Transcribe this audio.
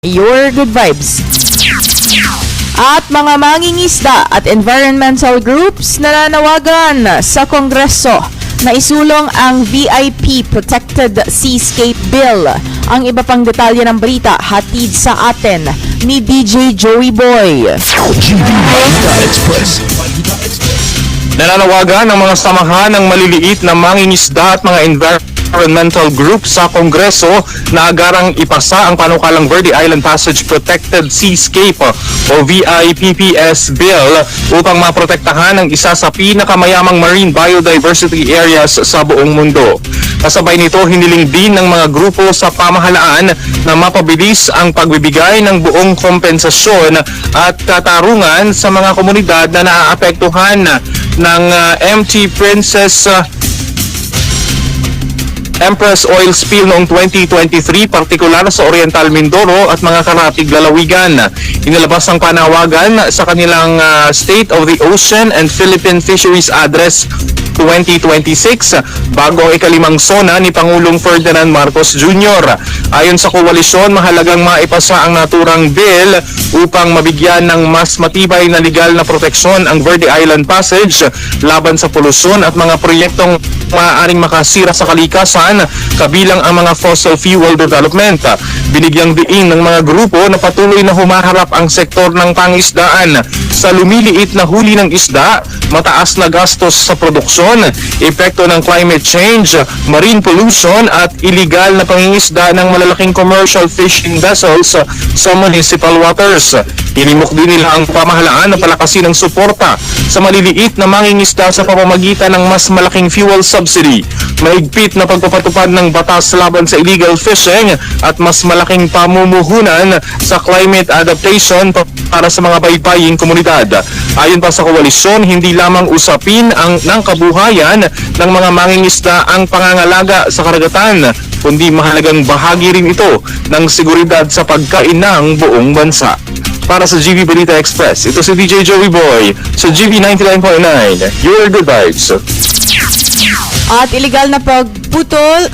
Your good vibes. At mga mangingisda at environmental groups nananawagan sa Kongreso na isulong ang VIP Protected Seascape Bill. Ang iba pang detalye ng balita hatid sa atin ni DJ Joey Boy. Nananawagan ng mga samahan ng maliliit na mangingisda at mga environmental group sa Kongreso na agarang ipasa ang panukalang Verde Island Passage Protected Seascape o VIPPS Bill upang maprotektahan ang isa sa pinakamayamang marine biodiversity areas sa buong mundo. Kasabay nito, hiniling din ng mga grupo sa pamahalaan na mapabilis ang pagbibigay ng buong kompensasyon at katarungan sa mga komunidad na naaapektuhan ng MT Empress Oil Spill noong 2023, partikular sa Oriental Mindoro at mga karatig lalawigan. Inilabas ang panawagan sa kanilang State of the Ocean and Philippine Fisheries Address 2026 bago ang ikalimang sona ni Pangulong Ferdinand Marcos Jr. Ayon sa koalisyon, mahalagang maipasa ang naturang bill upang mabigyan ng mas matibay na legal na proteksyon ang Verde Island Passage laban sa polusyon at mga proyektong maaaring makasira sa kalikasan, kabilang ang mga fossil fuel development. Binigyang diin ng mga grupo na patuloy na humaharap ang sektor ng pangisdaan sa lumiliit na huli ng isda, mataas na gastos sa produksyon, epekto ng climate change, marine pollution at illegal na pangingisda ng malalaking commercial fishing vessels sa municipal waters. Hinimok din nila ang pamahalaan na palakasin ang suporta sa maliliit na mangingisda sa pamamagitan ng mas malaking fuel subsidy, mahigpit na pagpapatupad ng batas laban sa illegal fishing at mas malaking pamumuhunan sa climate adaptation para sa mga baybaying komunidad. Ayon pa sa koalisyon, hindi lamang usapin ng kabuhayan ng mga mangingisda ang pangangalaga sa karagatan, kundi mahalagang bahagi rin ito ng seguridad sa pagkain ng buong bansa. Para sa GV Balita Express, ito si DJ Joey Boy sa GV 99.9, Your Good Vibes. At illegal na pagputol